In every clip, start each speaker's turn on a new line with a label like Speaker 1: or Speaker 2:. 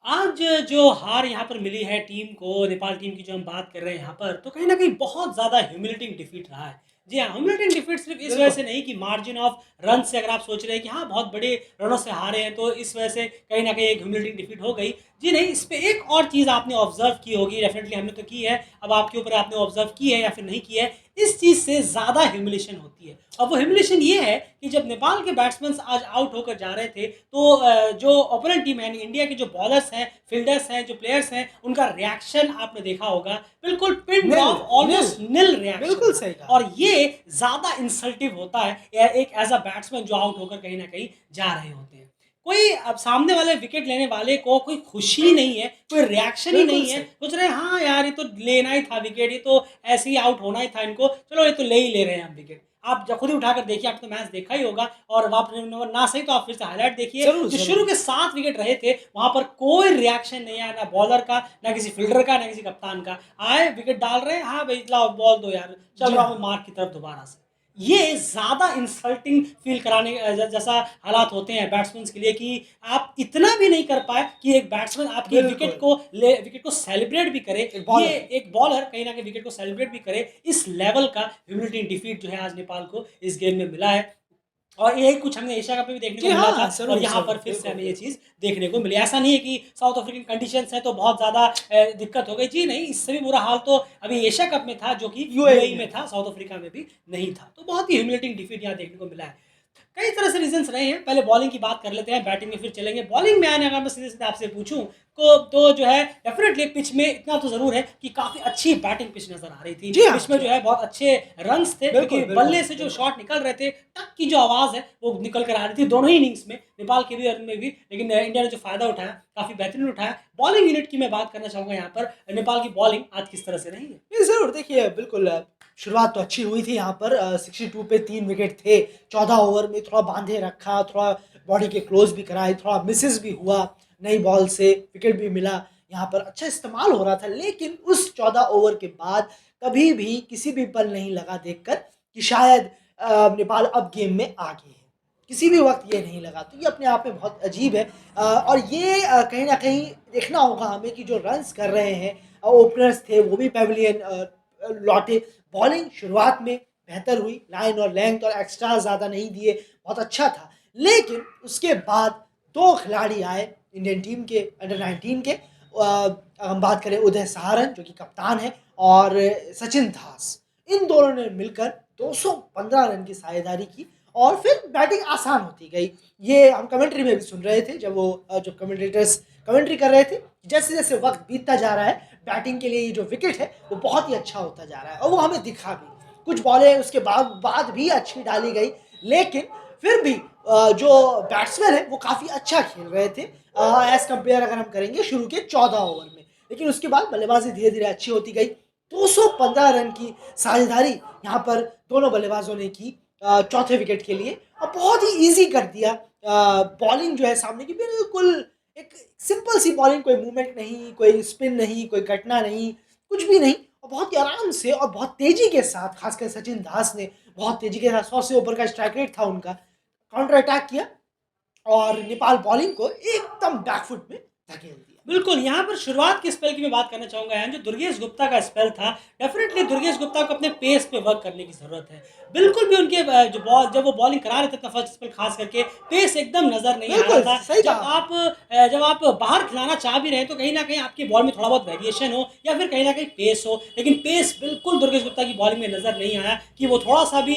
Speaker 1: आज जो हार यहाँ पर मिली है टीम को, नेपाल टीम की जो हम बात कर रहे हैं यहाँ पर, तो कहीं न कहीं बहुत ज़्यादा ह्यूमिलेटिंग डिफीट रहा है। जी हाँ, ह्यूमिलेटिंग डिफीट सिर्फ़ इस वजह
Speaker 2: बिल्कुल।
Speaker 1: से नहीं कि मार्जिन ऑफ रन से अगर आप सोच रहे हैं कि हाँ, बहुत बड़े रनों से हारे हैं, तो इस वजह से कहीं न कहीं एक ह्यूमिलेटिंग डिफीट हो गई। जी नहीं, इस पे एक और चीज़ आपने ऑब्ज़र्व की होगी, डेफ़िनिटली हमने तो की है, अब आपके ऊपर आपने ऑब्ज़र्व की है या फिर नहीं की है, इस चीज़ से ज़्यादा ह्यूमिलेशन होती है। और वो ह्यूमिलेशन ये है कि जब नेपाल के बैट्समैन आज आउट होकर जा रहे थे, तो जो ओपोनेंट टीम है यानी इंडिया के जो बॉलर्स हैं, फील्डर्स हैं, जो प्लेयर्स हैं, उनका रिएक्शन आपने देखा होगा, बिल्कुल पिन
Speaker 2: निल,
Speaker 1: ड्रॉप,
Speaker 2: निल,
Speaker 1: ऑलमोस्ट निल रिएक्शन
Speaker 2: बिल्कुल
Speaker 1: था।
Speaker 2: सही कहा।
Speaker 1: और ये ज़्यादा इंसल्टिव होता है एक एज़ अ बैट्समैन जो आउट होकर कहीं न कहीं जा रहे होते हैं। कोई अब सामने वाले विकेट लेने वाले को कोई खुशी ही नहीं है, कोई रिएक्शन ही
Speaker 2: बिल्कुल
Speaker 1: नहीं है,
Speaker 2: सही।
Speaker 1: सोच रहे हैं हाँ यार ये तो लेना ही था विकेट, ये तो ऐसे ही आउट होना ही था इनको, चलो ये तो ले ही ले रहे हैं हम विकेट। आप जब खुद ही उठाकर देखिए, आपने तो मैच देखा ही होगा और आपने ना सही तो आप फिर से हाइलाइट देखिए,
Speaker 2: ज़रूर,
Speaker 1: जो शुरू
Speaker 2: ज़रूर।
Speaker 1: के 7 विकेट रहे थे, वहाँ पर कोई रिएक्शन नहीं आया, ना बॉलर का, ना किसी फील्डर का, ना किसी कप्तान का। आए विकेट डाल रहे हैं, हाँ भाई लाओ बॉल दो यार, चल
Speaker 2: जी
Speaker 1: रहा हूँ
Speaker 2: हाँ,
Speaker 1: मैं मार्क की तरफ दोबारा से। ये ज़्यादा इंसल्टिंग फ़ील कराने जैसा हालात होते हैं बैट्समैन के लिए कि आप इतना भी नहीं कर पाए कि एक बैट्समैन आपकी
Speaker 2: बिल्कुल।
Speaker 1: विकेट को सेलिब्रेट भी करे,
Speaker 2: एक
Speaker 1: ये
Speaker 2: बॉलर।
Speaker 1: एक बॉलर कहीं न कहीं विकेट को सेलिब्रेट भी करे, इस लेवल का ह्यूमिलिटी डिफीट जो है आज नेपाल को इस गेम में मिला है। और यही कुछ हमने एशिया कप में भी देखने
Speaker 2: जी
Speaker 1: को मिला था
Speaker 2: हाँ,
Speaker 1: और
Speaker 2: ज़रूर,
Speaker 1: यहाँ पर
Speaker 2: ज़रूर।
Speaker 1: फिर से
Speaker 2: बिल्कुल,
Speaker 1: हमें ये
Speaker 2: बिल्कुल।
Speaker 1: चीज़ देखने को मिली। ऐसा नहीं है कि साउथ अफ्रीकन कंडीशंस हैं तो बहुत ज़्यादा दिक्कत हो गई। जी नहीं, इससे भी बुरा हाल तो अभी एशिया कप में था जो कि
Speaker 2: यूएई
Speaker 1: यूएई
Speaker 2: में
Speaker 1: में था,
Speaker 2: था।
Speaker 1: साउथ अफ्रीका में भी नहीं था। तो बहुत ही ह्यूमिलेटिंग डिफीट यहाँ देखने को मिला है। कई तरह से रीज़न्स रहे हैं। पहले बॉलिंग की बात कर लेते हैं, बैटिंग में फिर चलेंगे। बॉलिंग में आने अगर मैं सीधे-सीधे आपसे पूछूँ को तो जो है डेफ़िनेटली पिच में इतना तो ज़रूर है कि काफ़ी अच्छी बैटिंग पिच नज़र आ रही थी।
Speaker 2: जी हाँ,
Speaker 1: पिच में
Speaker 2: जी
Speaker 1: जो
Speaker 2: हाँ।
Speaker 1: है बहुत अच्छे रन्स थे
Speaker 2: बिल्कुल,
Speaker 1: क्योंकि
Speaker 2: बिल्कुल,
Speaker 1: बल्ले से जो
Speaker 2: बिल्कुल।
Speaker 1: शॉट निकल रहे थे, टक की जो आवाज़ है वो निकल कर आ रही थी दोनों ही इनिंग्स में, नेपाल के भी और में भी। लेकिन इंडिया ने जो फ़ायदा उठाया, काफ़ी बेहतरीन उठाया। बॉलिंग यूनिट की मैं बात करना चाहूँगा यहाँ पर, नेपाल की बॉलिंग आज किस तरह से रही है?
Speaker 2: नहीं, ज़रूर देखिए बिल्कुल शुरुआत तो अच्छी हुई थी यहाँ पर 62 पे 3 विकेट थे। 14 ओवर में थोड़ा बाँधे रखा, थोड़ा बॉडी के क्लोज़ भी कराए, थोड़ा मिसेस भी हुआ, नई बॉल से विकेट भी मिला। यहाँ पर अच्छा इस्तेमाल हो रहा था, लेकिन उस 14 ओवर के बाद कभी भी किसी भी पल नहीं लगा देखकर कि शायद नेपाल अब गेम में आगे है। किसी भी वक़्त ये नहीं लगा, तो ये अपने आप में बहुत अजीब है और ये कहीं न कहीं देखना होगा हमें कि जो रन्स कर रहे हैं ओपनर्स थे वो भी पैविलियन लौटे। बॉलिंग शुरुआत में बेहतर हुई, लाइन और लेंथ और एक्स्ट्रा ज़्यादा नहीं दिए, बहुत अच्छा था। लेकिन उसके बाद 2 खिलाड़ी आए इंडियन टीम के अंडर 19 के हम बात करें उदय सहारन जो कि कप्तान है और सचिन दास। इन दोनों ने मिलकर 215 रन की साझेदारी की और फिर बैटिंग आसान होती गई। ये हम कमेंट्री में भी सुन रहे थे जब वो जो कमेंटेटर्स कमेंट्री कर रहे थे, जैसे-जैसे वक़्त बीतता जा रहा है, बैटिंग के लिए ये जो विकेट है, वो बहुत ही अच्छा होता जा रहा है और वो हमें दिखा भी। कुछ बॉलें उसके बाद भी अच्छी डाली गई, लेकिन फिर भी जो बैट्समैन हैं, वो काफ़ी अच्छा खेल रहे थे एज़ कम्पेयर अगर हम करेंगे शुरू के 14 ओवर में। लेकिन उसके बाद बल्लेबाज़ी धीरे-धीरे अच्छी होती गई। 215 रन की साझेदारी यहाँ पर दोनों बल्लेबाजों ने की चौथे विकेट के लिए और बहुत ही ईज़ी कर दिया। बॉलिंग जो है सामने की बिल्कुल एक सिंपल सी बॉलिंग, कोई मूवमेंट नहीं, कोई स्पिन नहीं, कोई कटना नहीं, कुछ भी नहीं और बहुत ही आराम से और बहुत तेज़ी के साथ खासकर सचिन दास ने बहुत तेज़ी के साथ 100 से ऊपर का स्ट्राइक रेट था उनका, काउंटर अटैक किया और नेपाल बॉलिंग को एकदम बैक फुट में धकेल दिया।
Speaker 1: बिल्कुल, यहाँ पर शुरुआत के स्पेल की मैं बात करना चाहूँगा यहाँ जो दुर्गेश गुप्ता का स्पेल था, डेफ़िनेटली दुर्गेश गुप्ता को अपने पेस पे वर्क करने की ज़रूरत है। बिल्कुल भी उनके जो बॉल जब वो बॉलिंग करा रहे थे अपना फर्स्ट स्पेल ख़ास करके, पेस एकदम नज़र नहीं आ रहा
Speaker 2: बिल्कुल,
Speaker 1: था।
Speaker 2: सही कहा आपने।
Speaker 1: जब आप बाहर खिलाना चाह भी रहे हैं, तो कहीं न कहीं आपकी बॉल में थोड़ा बहुत वेरिएशन हो या फिर कहीं न कहीं पेस हो, लेकिन पेस बिल्कुल दुर्गेश गुप्ता की बॉलिंग में नज़र नहीं आया कि वो थोड़ा-सा भी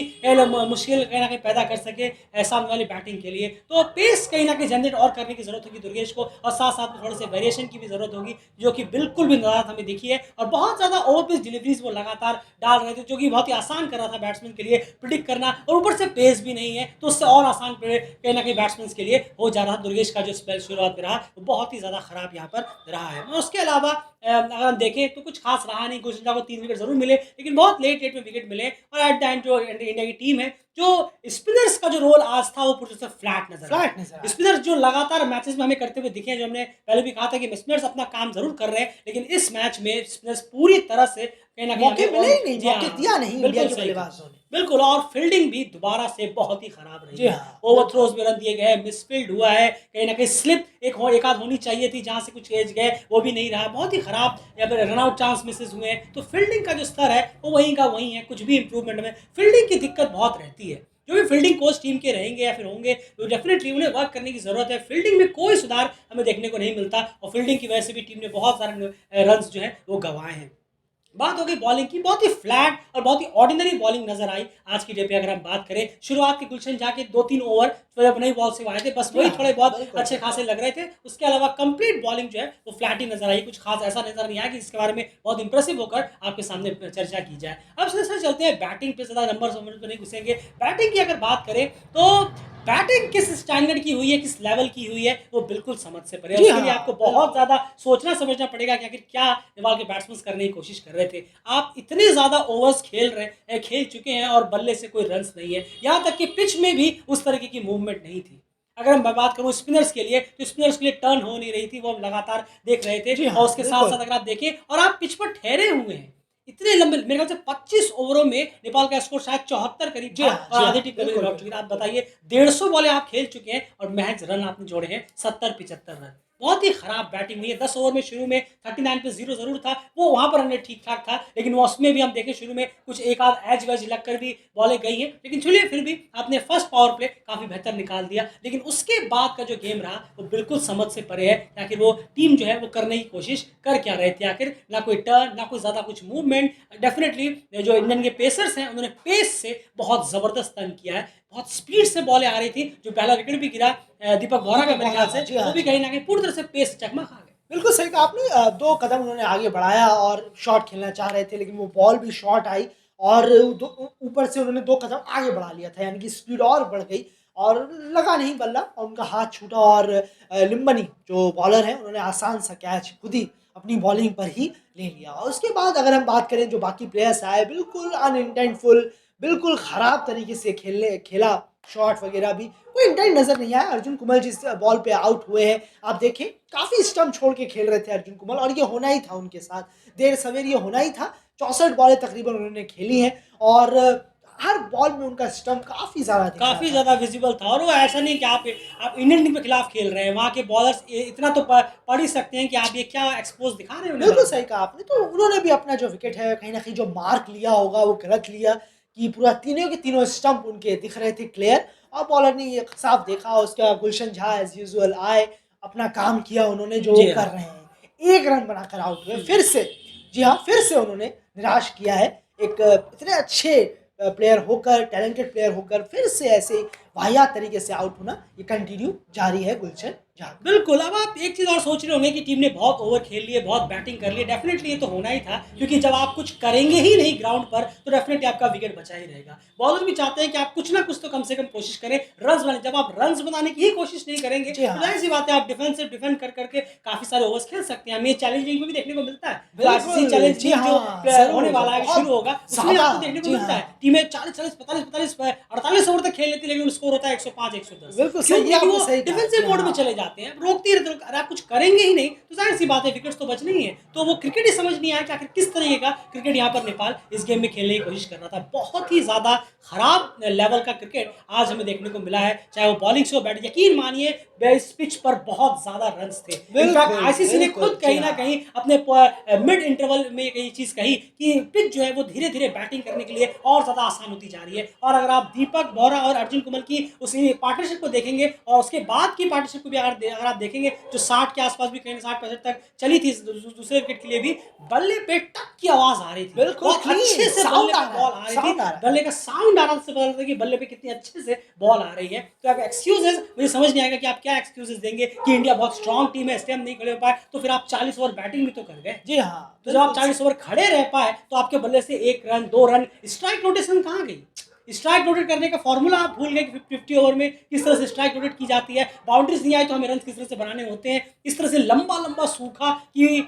Speaker 1: मुश्किल कहीं न कहीं पैदा कर सके सामने वाली बैटिंग के लिए। तो पेस कहीं न कहीं जनरेट और करने की ज़रूरत होगी दुर्गेश को और साथ-साथ में थोड़े-से वेरिएशन की भी ज़रूरत होगी, जो कि बिल्कुल भी नज़ारत हमें दिखी है और बहुत ज़्यादा ओवर पिच डिलीवरीज़ वो लगातार डाल रहे थे, जो कि बहुत ही आसान कर रहा था बैट्समैन के लिए प्रिडिक्ट करना और ऊपर से पेस भी नहीं है, तो उससे और आसान कहीं न कहीं बैट्समैन के लिए हो जा रहा था। दुर्गेश का जो स्पेल शुरुआत में रहा, वो बहुत ही ज़्यादा खराब यहाँ पर रहा है। और उसके अलावा अगर हम देखें तो कुछ खास रहा नहीं, गुजरात को 3 विकेट ज़रूर मिले, लेकिन बहुत लेट-लेट में विकेट मिले और एट द एंड जो इंडिया की टीम है, जो स्पिनर्स का जो रोल आज था, वो पूरी तरह से फ्लैट नज़र आया।
Speaker 2: फ्लैट नज़र आया।
Speaker 1: स्पिनर्स जो लगातार मैचेस में हमें करते हुए दिखे हैं, जो हमने पहले भी कहा था कि स्पिनर्स अपना काम ज़रूर कर रहे हैं, लेकिन इस मैच में स्पिनर्स पूरी तरह से कहीं न कहीं
Speaker 2: मौके
Speaker 1: हमें
Speaker 2: मिले
Speaker 1: और
Speaker 2: ही नहीं,
Speaker 1: जी
Speaker 2: मौके
Speaker 1: हाँ,
Speaker 2: दिया नहीं इंडिया
Speaker 1: बिल्कुल
Speaker 2: के
Speaker 1: सही कहा।
Speaker 2: बल्लेबाजों ने।
Speaker 1: बिल्कुल, और फील्डिंग भी दोबारा से बहुत ही खराब रही
Speaker 2: जी
Speaker 1: है।
Speaker 2: हाँ,
Speaker 1: ओवरथ्रोज़ में रन दिए गए, मिसफील्ड हुआ है, कहीं न कहीं स्लिप एक आध होनी चाहिए थी जहाँ से कुछ एज गए, वो भी नहीं रहा। बहुत ही खराब या फिर रन आउट चांस मिसेज़ हुए हैं। तो फील्डिंग का जो स्तर है, वो वहीं का वहीं है, कुछ भी इम्प्रूवमेंट में फील्डिंग की दिक्कत बहुत रहती है। जो भी फील्डिंग कोच टीम के रहेंगे या फिर होंगे, तो डेफ़िनेटली उन्हें वर्क करने की ज़रूरत है। फील्डिंग में कोई सुधार हमें देखने को नहीं मिलता और फील्डिंग की वजह से भी टीम ने बहुत सारे रन्स जो हैं, वो गँवाए हैं। बात हो गई बॉलिंग की, बहुत ही फ्लैट और बहुत ही ऑर्डिनरी बॉलिंग नजर आई आज की डे पे। अगर हम बात करें शुरुआत के गुलशन जहाँ के 2-3 ओवर जब नई बॉल से वो आए थे, बस
Speaker 2: जी
Speaker 1: वही
Speaker 2: हाँ,
Speaker 1: थोड़े बहुत
Speaker 2: बिल्कुल,
Speaker 1: अच्छे खासे
Speaker 2: बिल्कुल।
Speaker 1: लग रहे थे। उसके अलावा कंप्लीट बॉलिंग जो है वो फ्लैट ही नजर आई, कुछ खास ऐसा नजर नहीं आया कि जिसके बारे में बहुत इंप्रेसिव होकर आपके सामने चर्चा की जाए। अब सीधे चलते हैं बैटिंग पे, ज़्यादा नंबर वंबर पे नहीं घुसेंगे। बैटिंग की अगर बात करें तो बैटिंग किस स्टैंडर्ड की हुई है, किस लेवल की हुई है, वो बिल्कुल समझ से परे है।
Speaker 2: जी
Speaker 1: उसके लिए
Speaker 2: हाँ,
Speaker 1: आपको बहुत
Speaker 2: बिल्कुल।
Speaker 1: ज़्यादा सोचना समझना पड़ेगा कि आखिर क्या नेपाल के बैट्समैन करने की कोशिश कर रहे थे। आप इतने ज़्यादा ओवर्स खेल चुके हैं और बल्ले से कोई रन्स नहीं है। यहाँ तक कि पिच में भी उस तरीके की मूवमेंट नहीं थी। अगर मैं बात करूँ स्पिनर्स के लिए, तो स्पिनर्स के लिए टर्न हो नहीं रही थी, वो हम लगातार देख रहे थे।
Speaker 2: जी
Speaker 1: और
Speaker 2: हाँ,
Speaker 1: उसके
Speaker 2: बिल्कुल।
Speaker 1: साथ-साथ अगर आप देखें और आप पिच पर ठहरे हुए हैं, इतने लंबे मेरे ख्याल से 25 ओवरों में नेपाल का स्कोर शायद 74 करीब था और
Speaker 2: जी
Speaker 1: आधी
Speaker 2: हाँ,
Speaker 1: टीम कभी
Speaker 2: बिल्कुल,
Speaker 1: लौट चुकी है।
Speaker 2: बिल्कुल,
Speaker 1: आप
Speaker 2: बिल्कुल।
Speaker 1: बताइए 150 बॉलें आप खेल चुके हैं और महज रन आपने जोड़े हैं 70-75 रन। बहुत ही खराब बैटिंग हुई है। 10 ओवर में शुरू में 39 पे 0 ज़रूर था, वो वहाँ पर रन रेट ठीक-ठाक था, लेकिन वो उसमें भी हम देखें शुरू में कुछ एक आध एज-वैज लगकर भी बॉलें गई हैं, लेकिन चलिए फिर भी आपने फर्स्ट पावर प्ले काफ़ी बेहतर निकाल दिया। लेकिन उसके बाद का जो गेम रहा, वो बिल्कुल समझ से परे है। आखिर वो टीम जो है वो करने की कोशिश कर क्या रहे थे आखिर? ना कोई टर्न, ना कोई ज़्यादा कुछ मूवमेंट। डेफिनिटली जो इंडियन के पेसर्स हैं, उन्होंने पेस से बहुत ज़बरदस्त तंग किया है। बहुत स्पीड से बॉलें आ रही थी, जो पहला विकेट भी गिरा दीपक बोहरा का
Speaker 2: दीपक
Speaker 1: मेरे
Speaker 2: बोहरा
Speaker 1: ख्याल
Speaker 2: का,
Speaker 1: से,
Speaker 2: जी हाँ,
Speaker 1: वो भी
Speaker 2: जी
Speaker 1: कहीं
Speaker 2: हाँ।
Speaker 1: न कहीं पूरी तरह से पेस चकमा खा गए।
Speaker 2: बिल्कुल सही कहा आपने। 2 कदम उन्होंने आगे बढ़ाया और शॉट खेलना चाह रहे थे, लेकिन वो बॉल भी शॉर्ट आई और दो ऊपर से उन्होंने 2 कदम आगे बढ़ा लिया था, यानी कि स्पीड और बढ़ गई और लगा नहीं बल्ला और उनका हाथ छूटा और लिम्बनी जो बॉलर हैं, उन्होंने आसान सा कैच खुद ही अपनी बॉलिंग पर ही ले लिया। और उसके बाद अगर हम बात करें जो बाकी प्लेयर्स आए, बिल्कुल अनइंटेंटफुल, बिल्कुल खराब तरीके से खेला, शॉट वगैरह भी कोई इंटेंट नज़र नहीं आया। अर्जुन कुमल जिस बॉल पे आउट हुए हैं, आप देखें काफ़ी स्टंप छोड़ के खेल रहे थे अर्जुन कुमल और ये होना ही था उनके साथ, देर सवेर ये होना ही था। 64 बॉलें तकरीबन उन्होंने खेली हैं और हर बॉल में उनका स्टंप काफ़ी ज़्यादा दिख रहा
Speaker 1: काफ़ी
Speaker 2: था।
Speaker 1: ज़्यादा विजिबल था और वो ऐसा नहीं कि आप इंडियन टीम के खिलाफ खेल रहे हैं, वहाँ के बॉलर्स इतना तो पढ़ ही सकते हैं कि आप ये क्या एक्सपोज़ दिखा रहे हैं उन्हें
Speaker 2: बिल्कुल सही
Speaker 1: बार-बार।
Speaker 2: कहा आपने। तो उन्होंने भी अपना जो विकेट है कहीं न कहीं जो मार्क लिया होगा वो गलत लिया कि पूरा तीनों के तीनों स्टंप उनके दिख रहे थे क्लियर और बॉलर ने ये साफ देखा। उसके बाद गुलशन झा एज़ यूजुअल आए, अपना काम किया उन्होंने जो वो
Speaker 1: जी
Speaker 2: कर
Speaker 1: हाँ।
Speaker 2: रहे हैं। 1 रन बनाकर आउट हुए फिर से। जी हाँ, फिर से उन्होंने निराश किया है। एक इतने अच्छे प्लेयर होकर, टैलेंटेड प्लेयर होकर फिर से ऐसे वाहियात तरीके से आउट होना, ये कंटिन्यू जारी है गुलशन झा का।
Speaker 1: बिल्कुल, अब आप एक चीज़ और सोच रहे होंगे कि टीम ने बहुत ओवर खेल लिए, बहुत बैटिंग कर ली, डेफ़िनेटली ये तो होना ही था, क्योंकि जब आप कुछ करेंगे ही नहीं ग्राउंड पर, तो डेफ़िनेटली आपका विकेट बचा ही रहेगा। बॉलर भी चाहते हैं कि आप कुछ ना कुछ तो कम से कम कोशिश करें, रन्स बनाने। जब आप रन्स बनाने की ही कोशिश नहीं करेंगे,
Speaker 2: जी
Speaker 1: तो
Speaker 2: हाँ।
Speaker 1: ज़ाहिर-सी बात है आप डिफेंड कर के काफ़ी सारे ओवर्स खेल सकते हैं। हमें ये चैलेंज लीग में भी देखने को मिलता है। जो आईसीसी
Speaker 2: बिल्कुल,
Speaker 1: चैलेंज
Speaker 2: जी
Speaker 1: लीग जो
Speaker 2: हाँ,
Speaker 1: होने
Speaker 2: ज़रूर,
Speaker 1: वाला है,
Speaker 2: बहुत
Speaker 1: शुरू होगा, उसमें
Speaker 2: ज़्यादा,
Speaker 1: आपको देखने को
Speaker 2: जी
Speaker 1: मिलता है,
Speaker 2: हाँ।
Speaker 1: टीमें 40-40, 45-45 48 ओवर तक खेल लेती है, लेकिन स्कोर होता है 105-110।
Speaker 2: बिल्कुल
Speaker 1: क्यों?
Speaker 2: सही, ये
Speaker 1: क्योंकि
Speaker 2: आपने
Speaker 1: वो
Speaker 2: सही कहा। जी
Speaker 1: डिफेंसिव मोड में
Speaker 2: हाँ।
Speaker 1: चले जाते हैं, रोकते ही रहते हैं। अगर आप कुछ करेंगे ही नहीं, तो ज़ाहिर-सी बात है विकेट्स तो बचने ही हैं। तो वो क्रिकेट ही समझ नहीं आया कि आखिर किस तरीके का क्रिकेट यहाँ पर नेपाल इस गेम में खेलने की कोशिश कर रहा था। बहुत ही ज़्यादा खराब लेवल का क्रिकेट आज हमें देखने को मिला है, चाहे वो बॉलिंग से हो, बैटिंग। यकीन मानिए इस पिच पर बहुत ज़्यादा रन्स थे। इनफैक्ट
Speaker 2: बिल्कुल,
Speaker 1: आईसीसी ने खुद
Speaker 2: बिल्कुल, जी
Speaker 1: कहीं न
Speaker 2: हाँ।
Speaker 1: कहीं अपने मिड इंटरवल में ये चीज़ कही कि पिच जो है वो धीरे-धीरे बैटिंग करने के लिए और ज़्यादा आसान होती जा रही है। और अगर आप दीपक बोहरा और अर्जुन कुमल की उस पार्टनरशिप को देखेंगे और उसके बाद की पार्टनरशिप को भी अगर आप देखेंगे, जो 60 के आस-पास भी कहीं 60-65 तक चली थी दूसरे विकेट के लिए भी, बल्ले पे टक की आवाज़ आ रही थी।
Speaker 2: बिल्कुल
Speaker 1: बहुत अच्छे
Speaker 2: क्लीन
Speaker 1: से बल्ले
Speaker 2: साउंड आ
Speaker 1: पे
Speaker 2: रहा
Speaker 1: बॉल
Speaker 2: है,
Speaker 1: आ रही थी।
Speaker 2: साउंड आ रहा है।
Speaker 1: बल्ले का साउंड आ रहा था, उससे पता लगता है कि बल्ले पे कितनी अच्छे से बॉल आ रही है। तो अब एक्सक्यूज़ेज़ मुझे समझ नहीं आएगा कि आप क्या एक्सक्यूज़ेज़ देंगे कि इंडिया बहुत स्ट्रॉन्ग टीम है इसलिए हम नहीं खड़े हो पाए, तो फिर आप 40 ओवर बैटिंग भी तो कर गए।
Speaker 2: जी हाँ,
Speaker 1: तो जब आप
Speaker 2: बिल्कुल
Speaker 1: 40 ओवर खड़े रह पाए, तो आपके बल्ले से 1 रन, 2 रन, स्ट्राइक रोटेशन कहाँ गई? स्ट्राइक रोटेट करने का फ़ॉर्मूला आप भूल गए कि 50 ओवर में किस तरह से स्ट्राइक रोटेट की जाती है। बाउंड्रीज़ नहीं आई तो हमें रन्स किस तरह से बनाने होते हैं। इस तरह से लंबा-लंबा सूखा कि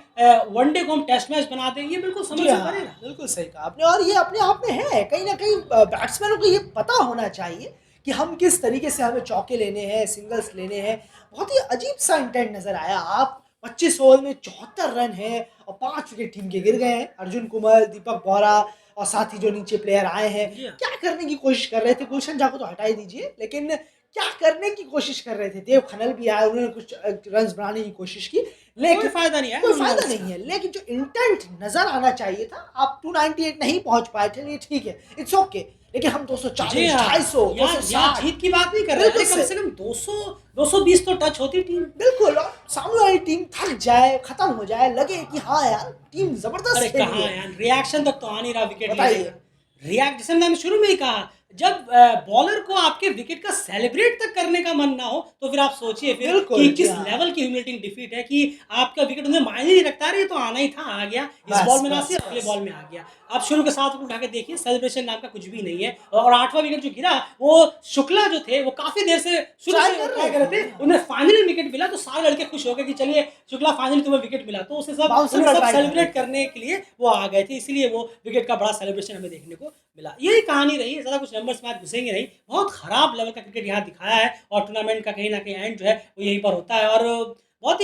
Speaker 1: वनडे को हम टेस्ट मैच बना दें, ये बिल्कुल
Speaker 2: जी
Speaker 1: समझ से परे
Speaker 2: हाँ,
Speaker 1: रहा।
Speaker 2: बिल्कुल सही कहा आपने और ये अपने आप में है, कहीं न कहीं बैट्समैनों को ये पता होना चाहिए कि हम किस तरीके से हमें चौके लेने हैं, सिंगल्स लेने हैं। बहुत ही अजीब-सा इंटेंट नज़र आया। आप 25 ओवर में 74 रन है और 5 विकेट टीम के गिर गए हैं। अर्जुन कुमार, दीपक बोहरा और साथ ही जो नीचे प्लेयर आए हैं,
Speaker 1: जी हाँ।
Speaker 2: क्या करने की कोशिश कर रहे थे? गुलशन झा को तो हटा ही दीजिए, लेकिन क्या करने की कोशिश कर रहे थे? देव खन्ना भी आए, उन्होंने कुछ रन्स बनाने की कोशिश की,
Speaker 1: कोई
Speaker 2: लेकिन
Speaker 1: फायदा नहीं है
Speaker 2: कोई
Speaker 1: उन
Speaker 2: फायदा
Speaker 1: runs
Speaker 2: नहीं
Speaker 1: का।
Speaker 2: है। लेकिन जो इंटेंट नजर आना चाहिए था, आप 298 नहीं पहुंच पाए थे, ये ठीक है, इट्स ओके, लेकिन हम
Speaker 1: जी
Speaker 2: 240,
Speaker 1: हाँ,
Speaker 2: 250,
Speaker 1: यहाँ
Speaker 2: 260
Speaker 1: जीत की बात नहीं कर रहे हैं।
Speaker 2: बिल्कुल
Speaker 1: अरे कम
Speaker 2: से
Speaker 1: से कम 200 220 तो टच होती टीम।
Speaker 2: बिल्कुल, और सामने वाली टीम थक जाए, खत्म हो जाए, लगे कि हाँ यार टीम
Speaker 1: अरे
Speaker 2: जबरदस्त खेली
Speaker 1: कहाँ
Speaker 2: है।
Speaker 1: यार, रिएक्शन तक तो आ नहीं रहा विकेट लेने
Speaker 2: बताइए।
Speaker 1: का। रिएक्ट जैसे मैंने शुरू में ही कहा, जब बॉलर को आपके विकेट का सेलिब्रेट तक करने का मन ना हो, तो फिर आप सोचिए फिर कि
Speaker 2: बिल्कुल, जी
Speaker 1: किस
Speaker 2: हाँ।
Speaker 1: लेवल की ह्यूमिलेटिंग डिफीट है कि आपका विकेट उन्हें मायने नहीं रखता। अरे ये तो आना ही था, आ गया। इस
Speaker 2: बस
Speaker 1: बॉल में ना
Speaker 2: बस
Speaker 1: से अगले
Speaker 2: बस
Speaker 1: बॉल में आ गया। आप शुरू के 7 विकेट उठा के देखिए, सेलिब्रेशन नाम का कुछ भी नहीं है। और 8वां विकेट जो गिरा, वो शुक्ला जो थे वो काफी देर से शुरू
Speaker 2: ट्राई
Speaker 1: से
Speaker 2: कर
Speaker 1: ट्राई
Speaker 2: रहे
Speaker 1: कर रहे
Speaker 2: थे,
Speaker 1: थे। उन्हें फाइनली विकेट मिला तो सारे लड़के खुश हो गए कि चलिए शुक्ला फाइनली तुम्हें विकेट मिला। तो उसे सब
Speaker 2: बाउंसर
Speaker 1: उन्हें
Speaker 2: का
Speaker 1: सब
Speaker 2: ट्राई कर रहे
Speaker 1: सेलिब्रेट
Speaker 2: थे।
Speaker 1: करने के लिए वो आ गए थे, इसलिए वो विकेट का बड़ा सेलिब्रेशन हमें देखने को मिला। यही कहानी रही है, ज़्यादा कुछ नंबर्स में आज घुसेंगे नहीं। बहुत खराब लेवल का क्रिकेट यहाँ दिखाया है और टूर्नामेंट का कहीं न कहीं एंड जो है वो यहीं पर होता है। और बहुत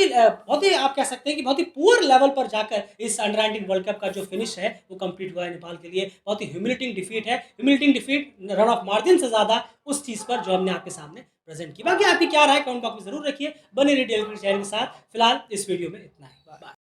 Speaker 1: ही आप कह सकते हैं कि बहुत ही पुअर लेवल पर जाकर इस अंडर 19 वर्ल्ड कप का जो फिनिश है वो कंप्लीट हुआ है नेपाल के लिए। बहुत ही ह्यूमिलेटिंग डिफीट है, humiliating defeat run of margin से ज़्यादा उस चीज़ पर जो हमने आपके सामने प्रेजेंट की। बाकी आपकी क्या राय कमेंट बॉक्स में ज़रूर रखिए। बने रहिए डेली क्रिकेट चैनल के साथ। फिलहाल इस वीडियो में इतना ही। बाय।